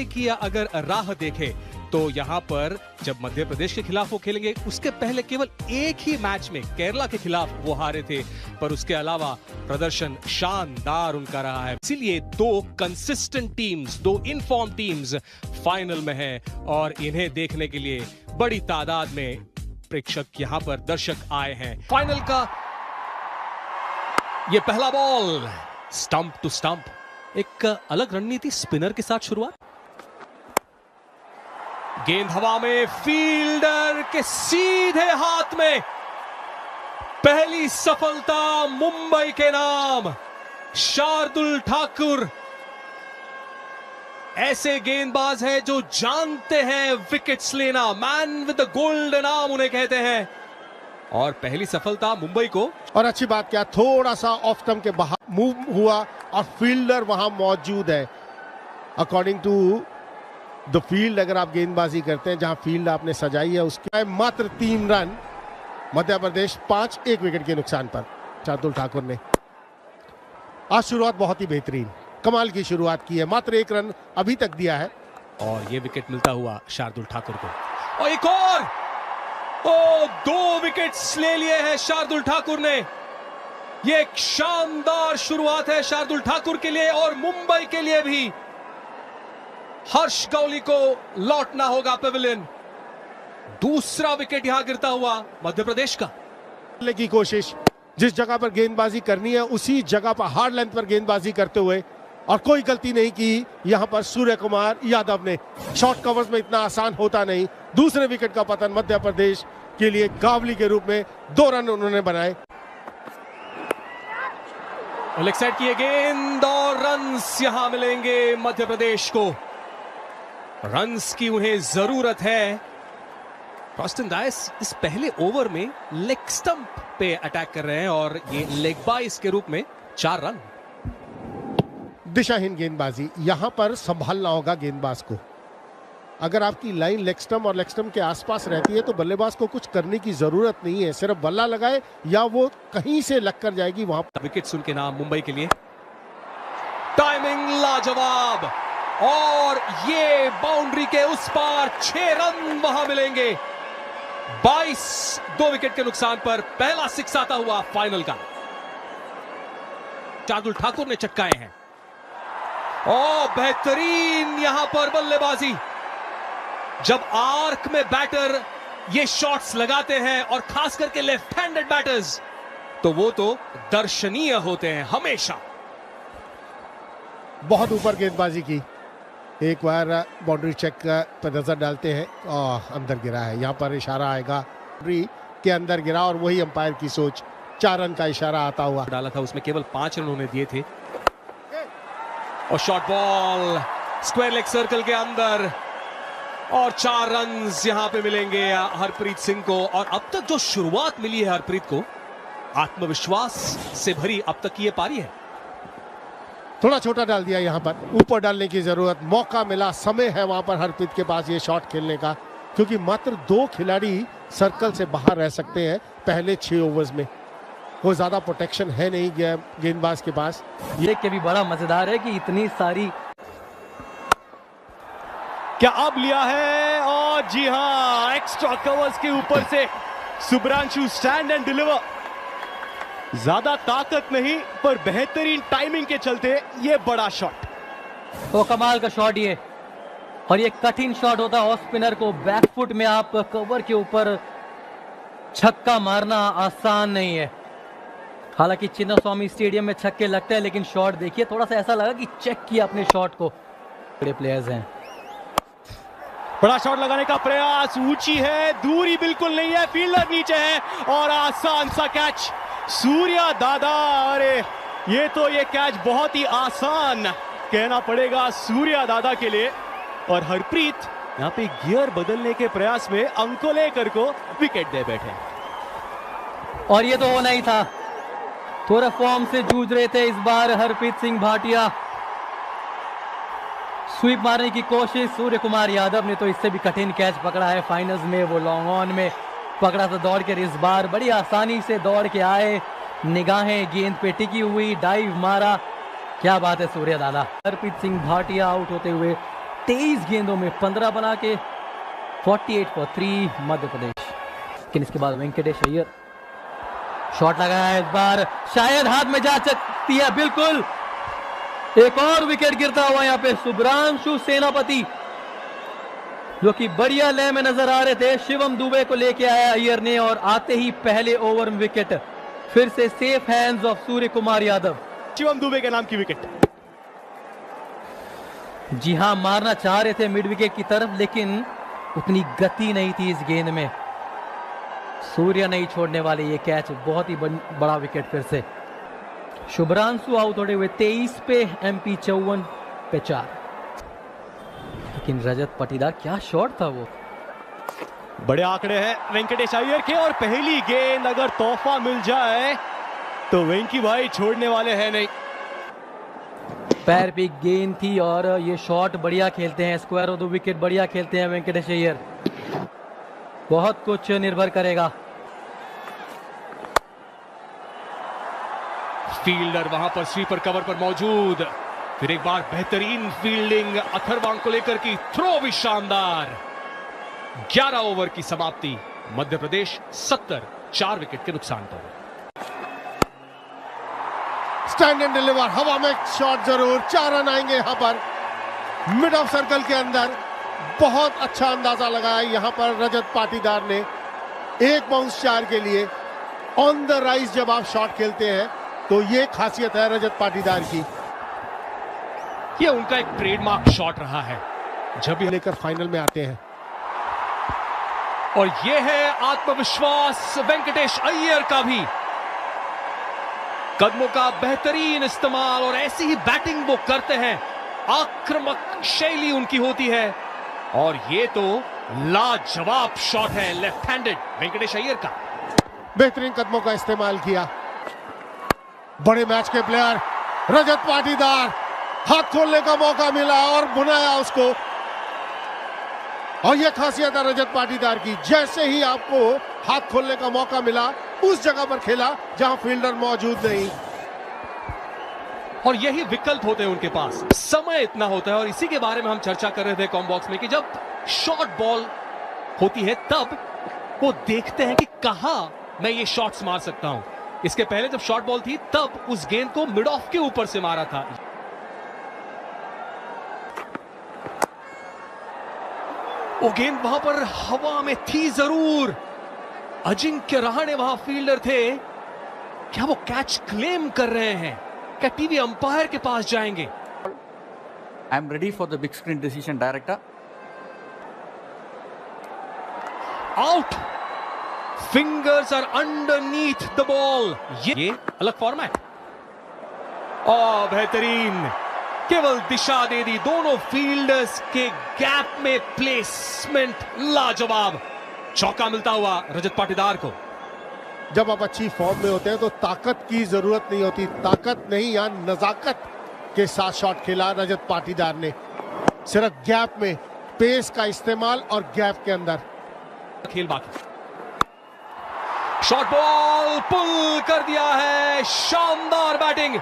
की अगर राह देखे तो यहाँ पर जब मध्य प्रदेश के खिलाफ वो खेलेंगे, उसके पहले केवल एक ही मैच में केरला के खिलाफ वो हारे थे, पर उसके अलावा प्रदर्शन शानदार उनका रहा है। इसीलिए दो कंसिस्टेंट टीम्स, दो इनफॉर्म टीम्स फाइनल में हैं और इन्हें देखने के लिए बड़ी तादाद में प्रेक्षक यहाँ पर दर्शक आए हैं। फाइनल का ये पहला बॉल स्टंप टू स्टंप, एक अलग रणनीति, स्पिनर के साथ शुरुआत, गेंद हवा में, फील्डर के सीधे हाथ में, पहली सफलता मुंबई के नाम। शार्दुल ठाकुर ऐसे गेंदबाज हैं जो जानते हैं विकेट्स लेना, man with the golden arm उन्हें कहते हैं, और पहली सफलता मुंबई को। और अच्छी बात क्या, थोड़ा सा ऑफ स्टंप के बाहर मूव हुआ और फील्डर वहां मौजूद है। अकॉर्डिंग टू द फील्ड, अगर आप गेंदबाजी करते हैं जहां फील्ड आपने सजाई है, उसके मात्र 3 रन, मध्य प्रदेश 5, 1 विकेट के नुकसान पर। शार्दुल ठाकुर ने आज शुरुआत बहुत ही बेहतरीन, कमाल की शुरुआत की है, मात्र 1 रन अभी तक दिया है और ये विकेट मिलता हुआ शार्दुल ठाकुर को। और एक और 2 विकेट्स ले लिए हैं शार्दुल ठाकुर ने। ये एक शानदार शुरुआत है शार्दुल ठाकुर के लिए और मुंबई के लिए भी। हर्ष गौली को लौटना होगा पेविलियन। दूसरा विकेट यहां गिरता हुआ मध्य प्रदेश का। की कोशिश, जिस जगह पर गेंदबाजी करनी है उसी जगह पर हार्ड लेंथ पर गेंदबाजी करते हुए, और कोई गलती नहीं की यहां पर सूर्य कुमार यादव ने। शॉर्ट कवर्स में इतना आसान होता नहीं। दूसरे विकेट का पतन मध्य प्रदेश के लिए गावली के रूप में 2 रन उन्होंने बनाए। लेग साइड की गेंद और रन्स यहां मिलेंगे मध्य प्रदेश को। रन्स की उन्हें जरूरत है। रॉस्टन डायस इस पहले ओवर में लेग स्टंप पे अटैक कर रहे हैं और ये लेग बाइस के रूप में 4 रन। दिशाहीन गेंदबाजी, यहां पर संभालना होगा गेंदबाज को। अगर आपकी लाइन लेग स्टंप और लेग स्टंप के आसपास रहती है तो बल्लेबाज को कुछ करने की जरूरत नहीं है, सिर्फ बल्ला लगाए या वो कहीं से लग कर जाएगी वहां। विकेट्स उनके नाम मुंबई के लिए। टाइमिंग लाजवाब और ये बाउंड्री के उस पार 6 रन वहां मिलेंगे। 22, 2 विकेट के नुकसान पर पहला 6 आता हुआ फाइनल का। शार्दुल ठाकुर ने चटकाए हैं। बेहतरीन यहां पर बल्लेबाजी। जब आर्क में बैटर ये शॉट्स लगाते हैं और खास करके लेफ्ट हैंडेड बैटर्स, तो वो तो दर्शनीय होते हैं हमेशा। बहुत ऊपर गेंदबाजी की। एक बार बाउंड्री चेक पर नजर डालते हैं और अंदर गिरा है। यहां पर इशारा आएगा, बाउंड्री के अंदर गिरा और वही अंपायर की सोच। 4 रन का इशारा आता हुआ डाला था, उसमें केवल 5 रन उन्होंने दिए थे। और short ball square leg circle के अंदर और 4 रन यहां पे मिलेंगे हरप्रीत सिंह को। और अब तक जो शुरुआत मिली है हरप्रीत को, आत्मविश्वास से भरी अब तक की ये पारी है। थोड़ा छोटा डाल दिया, यहां पर ऊपर डालने की जरूरत, मौका मिला, समय है वहां पर हरप्रीत के पास ये शॉट खेलने का, क्योंकि मात्र 2 खिलाड़ी सर्कल से बाहर रह सकते हैं पहले 6 ओवर्स में। वो ज्यादा प्रोटेक्शन है नहीं गेंदबाज के पास। ये के भी बड़ा मजेदार है कि इतनी सारी क्या अब लिया है, और जी हां, एक्स्ट्रा कवर्स के ऊपर से सुब्रांशु स्टैंड एंड डिलीवर। ज्यादा ताकत नहीं पर बेहतरीन टाइमिंग के चलते ये बड़ा शॉट। तो कमाल का शॉट ये, और ये कठिन शॉट होता है ऑफ स्पिनर को। बैकफुट में आप कवर के ऊपर छक्का मारना आसान नहीं है। हालांकि चिन्नास्वामी स्टेडियम में छक्के लगते हैं, लेकिन शॉट देखिए, थोड़ा सा ऐसा लगा कि चेक किया अपने शॉट को। बड़े प्लेयर्स हैं। बड़ा शॉट लगाने का प्रयास, ऊंची है, दूरी बिल्कुल नहीं है, फील्डर नीचे है और आसान सा कैच। सूर्या दादा, अरे ये कैच बहुत ही आसान कहना पड़ेगा सूर्या दादा के लिए। और हरप्रीत यहाँ पे गियर बदलने के प्रयास में अंकोलेकर को विकेट दे बैठे। और ये तो होना ही था, थोड़ा फॉर्म से जूझ रहे थे इस बार हरप्रीत सिंह भाटिया। स्वीप मारने की कोशिश, सूर्य कुमार यादव ने तो इससे भी कठिन कैच पकड़ा है फाइनल्स में, वो लॉन्ग ऑन में पकड़ा था दौड़ के। इस बार बड़ी आसानी से दौड़ के आए, निगाहें गेंद पे टिकी हुई, डाइव मारा। क्या बात है सूर्य दादा। हरप्रीत सिंह भाटिया आउट होते हुए 23 गेंदों में 15 बना के 48 फॉर 3 मध्य प्रदेश। लेकिन इसके बाद वेंकटेश अय्यर शॉट लगाया है, इस बार शायद हाथ में जा सकती है, बिल्कुल एक और विकेट गिरता हुआ यहाँ पे शुभ्रांशु सेनापति जो कि बढ़िया लय में नजर आ रहे थे। शिवम दुबे को लेके आया अय्यर ने और आते ही पहले ओवर में विकेट, फिर से safe hands of Surya Kumar Yadav. Shivam Dubey के नाम की विकेट। जी हां, मारना चाह रहे थे मिड विकेट की तरफ, लेकिन उतनी गति नहीं थी इस गेंद में। सूर्य नहीं छोड़ने वाले ये कैच, बहुत ही बड़ा विकेट फिर से। शुभ्रांशु आउट होते हुए 23 पे, एमपी 54 पे 4। लेकिन रजत पाटीदार, क्या शॉट था वो। बड़े आंकड़े हैं वेंकटेश अय्यर के, और पहली गेंद अगर तोहफा मिल जाए तो वेंकी भाई छोड़ने वाले हैं नहीं। पैर पे गेंद थी और ये शॉट बढ़िया खेलते हैं, स्क्वायर ऑफ द विकेट बढ़िया खेलते हैं वेंकटेश अय्यर। बहुत कुछ निर्भर करेगा। फील्डर वहां पर स्वीपर कवर पर मौजूद, फिर एक बार बेहतरीन फील्डिंग अथर्वांग को लेकर की, थ्रो भी शानदार। 11 ओवर की समाप्ति, मध्य प्रदेश 70, 4 विकेट के नुकसान पर। स्टैंड एंड डिलीवर, हवा में शॉट जरूर, 4 रन आएंगे यहां पर मिड ऑफ सर्कल के अंदर। बहुत अच्छा अंदाजा लगाया यहां पर रजत पाटीदार ने। एक बाउंस 4 के लिए ऑन द राइज जब आप शॉट खेलते हैं तो ये खासियत है रजत पाटीदार की। ये उनका एक ट्रेडमार्क शॉट रहा है जब ये लेकर फाइनल में आते हैं। और ये है आत्मविश्वास वेंकटेश अय्यर का भी। कदमों का बेहतरीन इस्तेमाल और ऐसी ही बैटिंग वो करते हैं, आक्रामक शैली उनकी होती है। और ये तो लाजवाब शॉट है लेफ्ट हैंडेड वेंकटेश अय्यर का। बेहतरीन कदमों का इस्तेमाल किया। बड़े मैच के प्लेयर रजत पाटीदार, हाथ खोलने का मौका मिला और बुनाया उसको। और यह खासियत है रजत पाटीदार की, जैसे ही आपको हाथ खोलने का मौका मिला उस जगह पर खेला जहां फील्डर मौजूद नहीं। और यही विकल्प होते हैं उनके पास, समय इतना होता है। और इसी के बारे में हम चर्चा कर रहे थे कॉम बॉक्स में कि जब शॉर्ट बॉल होती है तब वो देखते हैं कि कहां मैं ये शॉट्स मार सकता हूं। इसके पहले जब शॉर्ट बॉल थी तब उस गेंद को मिड ऑफ के ऊपर से मारा था। वो गेंद वहां पर हवा में थी जरूर, अजिंक्य रहाणे वहां फील्डर थे। क्या वो कैच क्लेम कर रहे हैं? क्या टीवी अंपायर के पास जाएंगे? I am ready for the big screen decision, director. Out, fingers are underneath the ball. ये अलग फॉर्मेट। और बेहतरीन, केवल दिशा दे दी दोनों फील्डर्स के गैप में, प्लेसमेंट लाजवाब। चौका मिलता हुआ रजत पाटीदार को। जब आप अच्छी फॉर्म में होते हैं तो ताकत की जरूरत नहीं होती, ताकत नहीं या नजाकत के साथ शॉट खेला रजत पाटीदार ने। सिर्फ गैप में पेस का इस्तेमाल और गैप के अंदर खेल बाकी। शॉर्ट बॉल पुल कर दिया है, शानदार batting,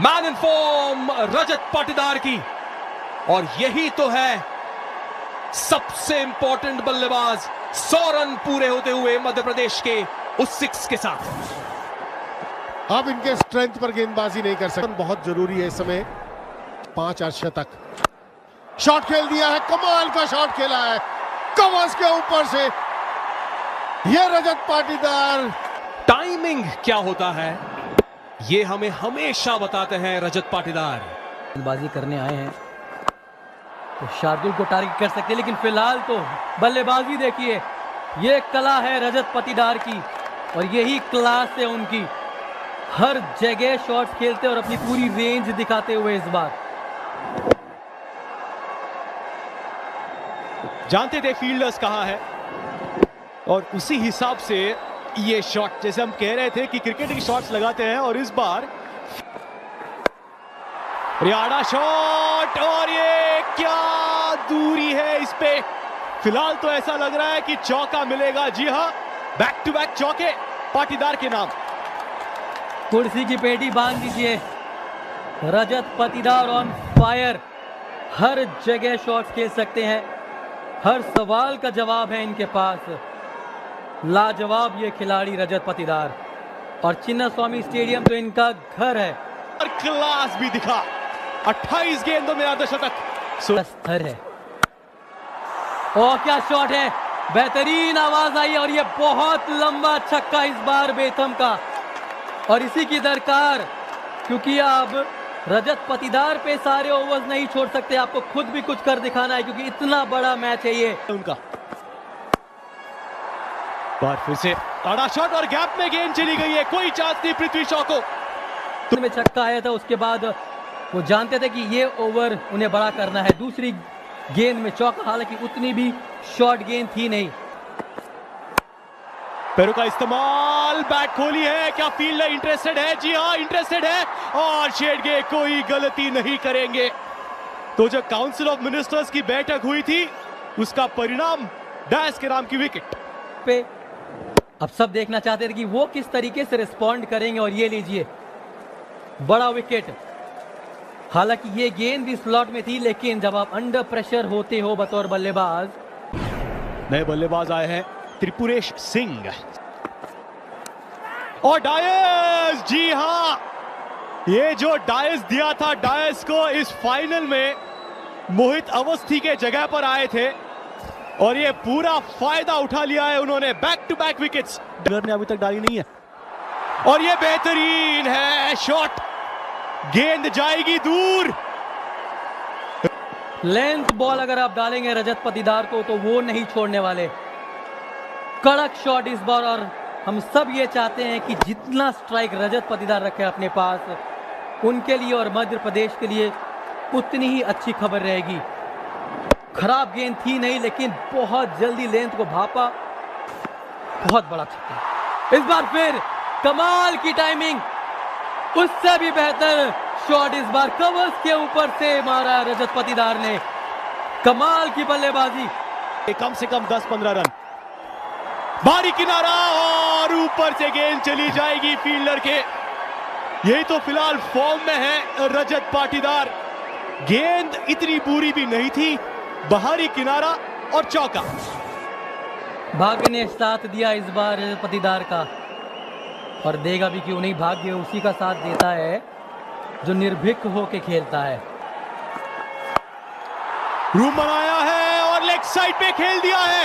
man in form Rajat Patidar की। और यही तो है सबसे इंपॉर्टेंट बल्लेबाज। 100 रन पूरे होते हुए मध्य प्रदेश के उस 6 के साथ। अब इनके स्ट्रेंथ पर गेंदबाजी नहीं कर सकते, बहुत जरूरी है इस समय। 5 अर्धशतक शॉट खेल दिया है, कमाल का शॉट खेला है कवर्स के ऊपर से। यह रजत पाटीदार। टाइमिंग क्या होता है ये हमें हमेशा बताते हैं रजत पाटीदार। गेंदबाजी करने आए हैं तो शार्दुल को टारगेट कर सकते हैं, लेकिन फिलहाल तो बल्लेबाजी देखिए, ये कला है रजत पाटीदार की और यही क्लास है उनकी। हर जगह शॉट्स खेलते और अपनी पूरी रेंज दिखाते हुए इस बार। जानते थे फील्डर्स कहां है और उसी हिसाब से ये शॉट, जैसे हम कह रहे थे कि क्रिकेट की शॉट्स लगाते हैं, और इस बार रियाड़ा शॉट, और ये क्या दूरी है इस पे। फिलहाल तो ऐसा लग रहा है कि चौका मिलेगा। जी हां, बैक टू बैक चौके पाटीदार के नाम। कुर्सी की पेटी बांध दीजिए, रजत पाटीदार ऑन फायर। हर जगह शॉट्स खेल सकते हैं, हर सवाल का जवाब है इनके पास। लाजवाब ये खिलाड़ी रजत पाटीदार, और चिन्नास्वामी स्टेडियम तो इनका घर है। और क्लास भी दिखा, 28 गेंदों में अर्धशतक। स्तर है। और क्या शॉट है, बेहतरीन आवाज आई और ये बहुत लंबा छक्का इस बार बेथम का, और इसी की दरकार, क्योंकि अब रजत पाटीदार पे सारे ओवर्स नहीं छोड़ सकते, आपको खुद भी कुछ कर दिखाना है क्योंकि इतना बड़ा मैच है ये उनका। बार फिर से आड़ा शॉट और गैप में गेंद चली गई है, कोई चांस नहीं पृथ्वी शॉ को। में छक्का आया था, उसके बाद वो जानते थे कि ये ओवर उन्हें बड़ा करना है। दूसरी गेंद में चौका, हालांकि उतनी भी शॉर्ट गेंद थी नहीं। पैरों का इस्तेमाल, बैट खोली है, क्या फील्डर इंटरेस्टेड है? जी हाँ, इंटरेस्टेड है, और शेडगे कोई गलती नहीं करेंगे। तो जो काउंसिल ऑफ मिनिस्टर्स की बैठक हुई थी, उसका परिणाम डायस के नाम की विकेट पे अब सब देखना चाहते थे कि वो किस तरीके से रिस्पॉन्ड करेंगे, और ये लीजिए बड़ा विकेट। हालांकि ये गेंद भी स्लॉट में थी, लेकिन जब आप अंडर प्रेशर होते हो बतौर बल्लेबाज। नए बल्लेबाज आए हैं त्रिपुरेश सिंह और डायस। जी हाँ, ये जो डायस दिया था, डायस को इस फाइनल में मोहित अवस्थी के जगह पर आए थे, और ये पूरा फायदा उठा लिया है उन्होंने। बैक टू बैक विकेट्स ने अभी तक डाली नहीं है, और ये बेहतरीन है शॉट, गेंद जाएगी दूर। लेंथ बॉल अगर आप डालेंगे रजत पाटीदार को तो वो नहीं छोड़ने वाले। कड़क शॉट इस बार, और हम सब ये चाहते हैं कि जितना स्ट्राइक रजत पाटीदार रखे अपने पास, उनके लिए और मध्य प्रदेश के लिए उतनी ही अच्छी खबर रहेगी। खराब गेंद थी नहीं, लेकिन बहुत जल्दी लेंथ को भापा, बहुत बड़ा छक्का। इस बार फिर कमाल की टाइमिंग, उससे भी बेहतर शॉट इस बार कवर्स के ऊपर से मारा रजत पाटीदार ने। कमाल की बल्लेबाजी। कम से कम 10-15 रन, बारी किनारा, और ऊपर से गेंद चली जाएगी फील्डर के। यही तो फिलहाल फॉर्म में है रजत पाटीदार। गेंद इतनी बुरी भी नहीं थी, बाहरी किनारा और चौका। भाग्य ने साथ दिया इस बार रजत पाटीदार का, और देगा भी क्यों नहीं। भाग्य उसी का साथ देता है जो निर्भीक होके खेलता है। रूम बनाया है और लेग साइड पे खेल दिया है।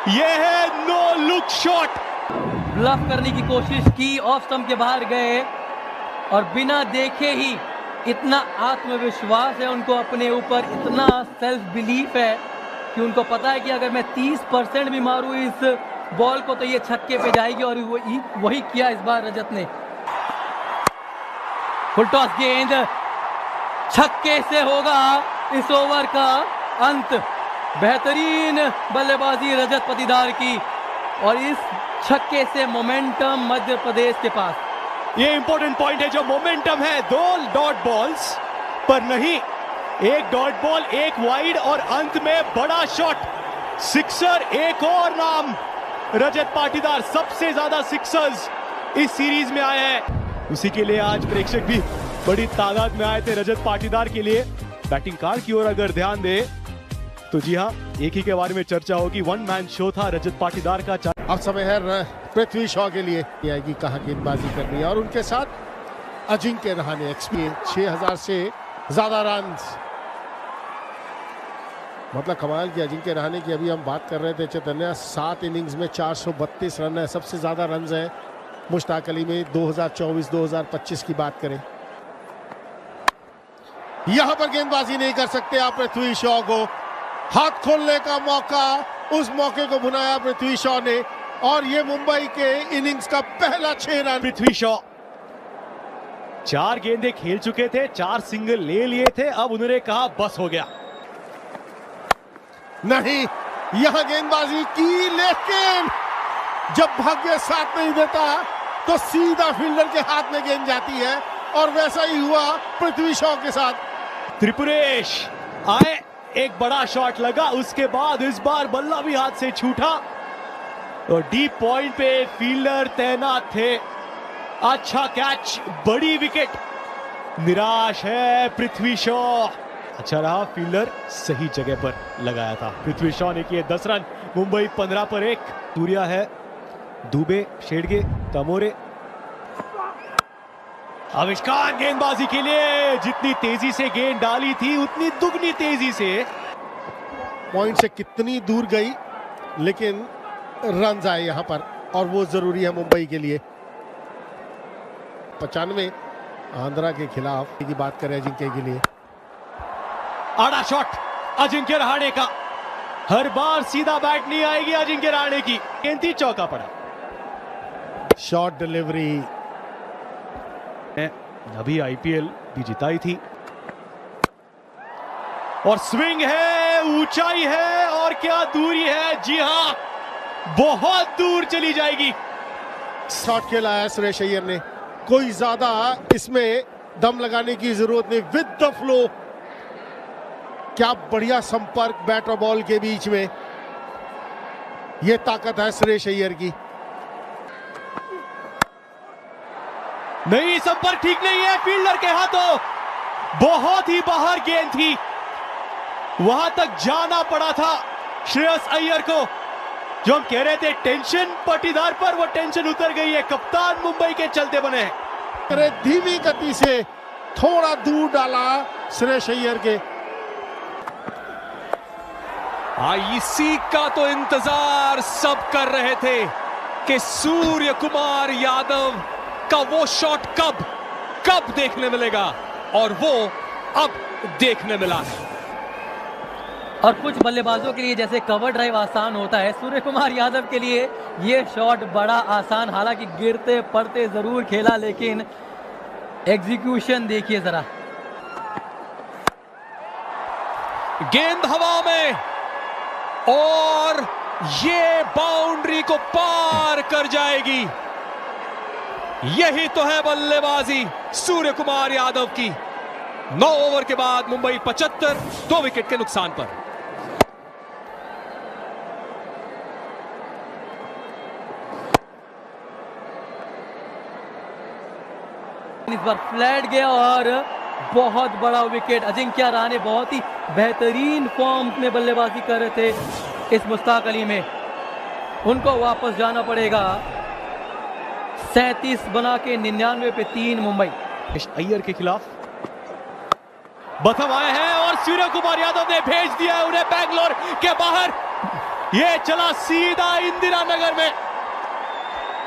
यह है नो लुक शॉट। ब्लफ करने की कोशिश की, ऑफ स्टंप के बाहर गए, और बिना देखे ही इतना आत्मविश्वास है उनको अपने ऊपर, इतना सेल्फ बिलीफ है कि उनको पता है कि अगर मैं 30% भी मारूं इस बॉल को तो ये छक्के पे जाएगी, और वही किया इस बार रजत ने। फुल टॉस गेंद, छक्के से होगा इस ओवर का अंत। बेहतरीन बल्लेबाजी रजत पाटीदार की, और इस छक्के से मोमेंटम मध्य प्रदेश के पास। ये इंपॉर्टेंट पॉइंट है, जो मोमेंटम है 2 डॉट बॉल्स पर नहीं, 1 डॉट बॉल, 1 वाइड, और अंत में बड़ा शॉट, सिक्सर। एक और नाम रजत पाटीदार, सबसे ज्यादा सिक्सर्स इस सीरीज में आए हैं। उसी के लिए आज प्रेक्षक भी बड़ी तादाद में आए थे रजत पाटीदार के लिए। बैटिंग कार्ड की ओर अगर ध्यान दे तो जी हाँ, एक ही के बारे में चर्चा होगी। 1 मैन शो था रजत पाटीदार का। अब समय है पृथ्वी शॉ के लिए आएगी कहाँ गेंदबाजी करनी है, और उनके साथ अजिंक्य रहाणे। एक्सपी 6000 से ज्यादा रन, मतलब कमाल की अजिंक्य रहाणे की। अभी हम बात कर रहे थे चैतन्य, 7 इनिंग्स में 432 रन है, सबसे ज्यादा रन है मुश्ताक अली में। 2024-2025 की बात करें, यहां पर गेंदबाजी नहीं कर सकते आप पृथ्वी शॉ को। हाथ खोलने का मौका, उस मौके को भुनाया पृथ्वी शॉ ने, और ये मुंबई के इनिंग्स का पहला 6 रन। पृथ्वी शॉ 4 गेंदें खेल चुके थे, 4 सिंगल ले लिए थे, अब उन्होंने कहा बस हो गया। नहीं, यहां गेंदबाजी की, लेकिन जब भाग्य साथ नहीं देता तो सीधा फील्डर के हाथ में गेंद जाती है, और वैसा ही हुआ पृथ्वी शॉ के साथ। त्रिपुरेश आए, एक बड़ा शॉट लगा, उसके बाद इस बार बल्ला भी हाथ से छूटा, और डीप पॉइंट पे फील्डर तैनात थे। अच्छा कैच, बड़ी विकेट। निराश है पृथ्वी शॉ। अच्छा रहा, फील्डर सही जगह पर लगाया था। पृथ्वी शॉ ने किए 10 रन, मुंबई 15 पर 1। सूर्या है, दुबे, शेडगे, तमोरे। आविष्कार गेंदबाजी के लिए, जितनी तेजी से गेंद डाली थी उतनी दुगनी तेजी से। पॉइंट से कितनी दूर गई, लेकिन रन आए यहां पर, और वो जरूरी है मुंबई के लिए। 95 आंध्रा के खिलाफ की बात करें अजिंक्य के लिए। आड़ा शॉट अजिंक्य रहाणे का, हर बार सीधा बैट नहीं आएगी अजिंक्य रहाणे की। गेंद चौका पड़ा, शॉट डिलीवरी। अभी आईपीएल भी जिताई थी, और स्विंग है, ऊंचाई है, और क्या दूरी है। जी हां, बहुत दूर चली जाएगी। शॉट खेला है सुरेश अय्यर ने, कोई ज्यादा इसमें दम लगाने की जरूरत नहीं। विद द फ्लो, क्या बढ़िया संपर्क बैट और बॉल के बीच में, यह ताकत है सुरेश अय्यर की। नहीं, संपर्क ठीक नहीं है फील्डर के हाथों, बहुत ही बाहर गेंद थी, वहां तक जाना पड़ा था श्रेयस अय्यर को। जो हम कह रहे थे टेंशन पाटीदार पर, वो टेंशन उतर गई है। कप्तान मुंबई के चलते बने हैं। अरे धीमी गति से थोड़ा दूर डाला सुरेश अय्यर के। इसी का तो इंतजार सब कर रहे थे कि सूर्य कुमार यादव का वो शॉट कब देखने मिलेगा, और वो अब देखने मिला है। और कुछ बल्लेबाजों के लिए जैसे कवर ड्राइव आसान होता है, सूर्य कुमार यादव के लिए ये शॉट बड़ा आसान, हालांकि गिरते पड़ते जरूर खेला, लेकिन एग्जीक्यूशन देखिए जरा। गेंद हवा में, और ये बाउंड्री को पार कर जाएगी। यही तो है बल्लेबाजी सूर्य कुमार यादव की। 9 ओवर के बाद मुंबई 75, 2 विकेट के नुकसान पर। इस बार फ्लैट गया और बहुत बड़ा विकेट। अजिंक्य रहाणे बहुत ही बेहतरीन फॉर्म में बल्लेबाजी कर रहे थे इस मुश्ताक अली में, उनको वापस जाना पड़ेगा। 37 बना के 99 पे 3 मुंबई। अय्यर के खिलाफ बथम आए हैं, और सूर्य कुमार यादव ने भेज दिया है उन्हें बैंगलोर के बाहर। ये चला सीधा इंदिरा नगर में।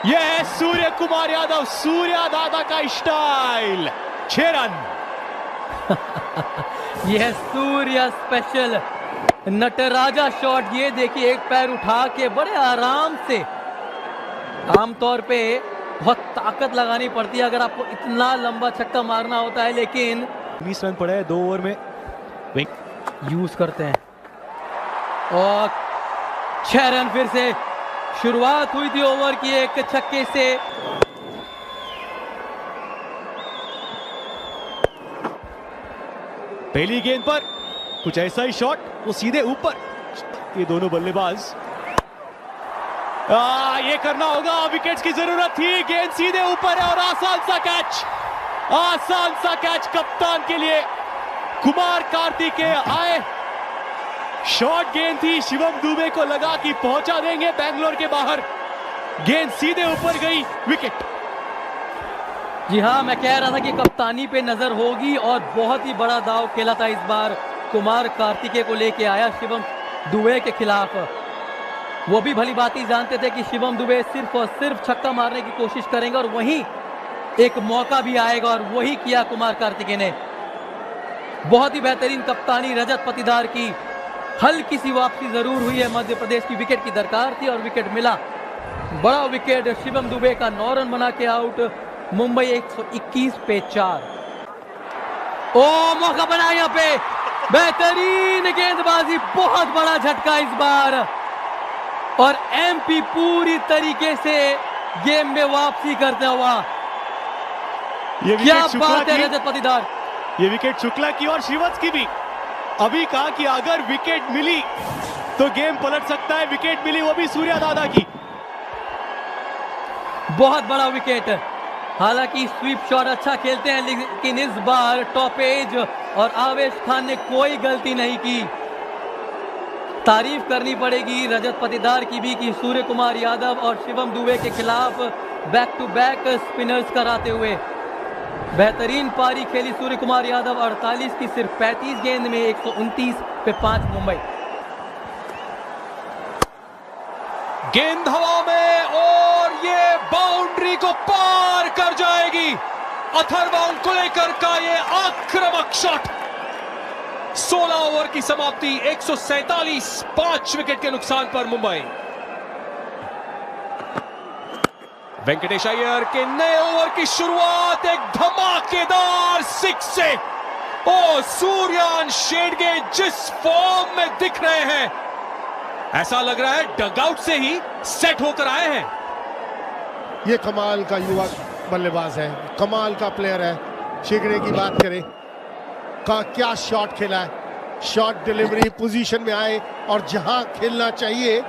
यह है सूर्य कुमार यादव, सूर्या दादा का स्टाइल। 6 रन। यह सूर्या स्पेशल नटराजा शॉट। ये देखिए, एक पैर उठा के बड़े आराम से, आमतौर पे बहुत ताकत लगानी पड़ती है अगर आपको इतना लंबा छक्का मारना होता है, लेकिन 19 रन पड़े हैं 2 ओवर में। यूज करते हैं, और 6 रन फिर से। शुरुआत हुई थी ओवर की एक छक्के से। पहली गेंद पर कुछ ऐसा ही शॉट, वो सीधे ऊपर। ये दोनों बल्लेबाज, ये करना होगा, विकेट्स की जरूरत थी। गेंद सीधे ऊपर है, और आसान सा कैच, आसान सा कैच कप्तान के लिए। कुमार कार्तिकेय आए, शॉर्ट गेंद थी, शिवम दुबे को लगा कि पहुंचा देंगे बैंगलोर के बाहर। गेंद सीधे ऊपर गई, विकेट। जी हाँ, मैं कह रहा था कि कप्तानी पे नजर होगी, और बहुत ही बड़ा दाव खेला था इस बार कुमार कार्तिकेय को लेके आया शिवम दुबे के खिलाफ। वो भी भली बात ही जानते थे कि शिवम दुबे सिर्फ और सिर्फ छक्का मारने की कोशिश करेंगे, और वहीं एक मौका भी आएगा, और वही किया कुमार कार्तिकेय ने। बहुत ही बेहतरीन कप्तानी रजत पाटीदार की। हल्की सी वापसी जरूर हुई है, मध्य प्रदेश की विकेट की दरकार थी और विकेट मिला। बड़ा विकेट शिवम दुबे का, 9 रन बना के आउट। मुंबई 121 पे 4। ओ मौका बना यहाँ पे, बेहतरीन गेंदबाजी, बहुत बड़ा झटका इस बार, और एमपी पूरी तरीके से गेम में वापसी करते हुआ। क्या बात है रजत पाटीदार। ये विकेट शुक्ला की और श्रीवत्स की भी। अभी कहा कि अगर विकेट मिली तो गेम पलट सकता है। विकेट मिली, वो भी सूर्या दादा की। बहुत बड़ा विकेट, हालांकि स्वीप शॉट अच्छा खेलते हैं, लेकिन इस बार टॉप एज और आवेश खान ने कोई गलती नहीं की। तारीफ करनी पड़ेगी रजत पाटीदार की भी कि सूर्य कुमार यादव और शिवम दुबे के खिलाफ बैक टू बैक स्पिनर्स कराते हुए बेहतरीन पारी खेली सूर्य कुमार यादव। 48 की सिर्फ 35 गेंद में 129 पे 5 मुंबई। गेंद हवा में और ये बाउंड्री को पार कर जाएगी। अथर्व अंकुलेकर का ये आक्रामक शॉट। 16 ओवर की समाप्ति, 147, 5 विकेट के नुकसान पर मुंबई। वेंकटेश अय्यर के नए ओवर की शुरुआत एक धमाकेदार सिक्स से। ओ सूर्यान शेडगे जिस फॉर्म में दिख रहे हैं, ऐसा लग रहा है डगआउट से ही सेट होकर आए हैं। ये कमाल का युवा बल्लेबाज है, कमाल का प्लेयर है। शेगड़े की बात करें का क्या शॉट खेला है, शॉट डिलीवरी पोजीशन में आए और जहां खेलना चाहिए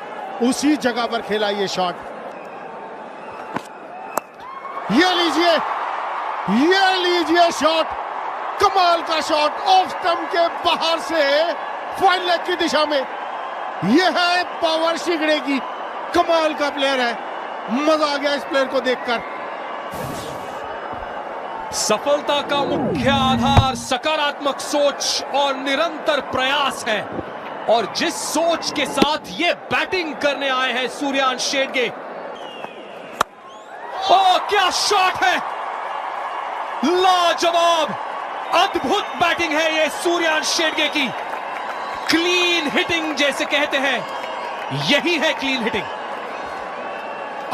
उसी जगह पर खेला ये शॉट। ये लीजिए शॉट, कमाल का शॉट ऑफ स्टंप के बाहर से फाइन लेग की दिशा में। यह है पावर शेगड़े की, कमाल का प्लेयर है। मजा आ गया इस प्लेयर को देखकर। सफलता का मुख्य आधार सकारात्मक सोच और निरंतर प्रयास है, और जिस सोच के साथ ये बैटिंग करने आए हैं सूर्यान शेडगे। ओ क्या शॉट है, लाजवाब, अद्भुत बैटिंग है ये सूर्यान शेडगे की। क्लीन हिटिंग जैसे कहते हैं, यही है क्लीन हिटिंग।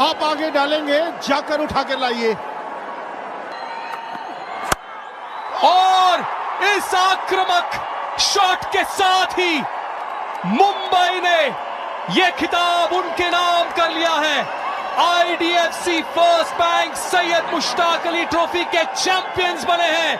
आप आगे डालेंगे, जाकर उठा कर लाइए। और इस आक्रामक शॉट के साथ ही मुंबई ने यह खिताब उनके नाम कर लिया है। IDFC first bank Syed Mushtaq Ali trophy के चैंपियंस बने हैं।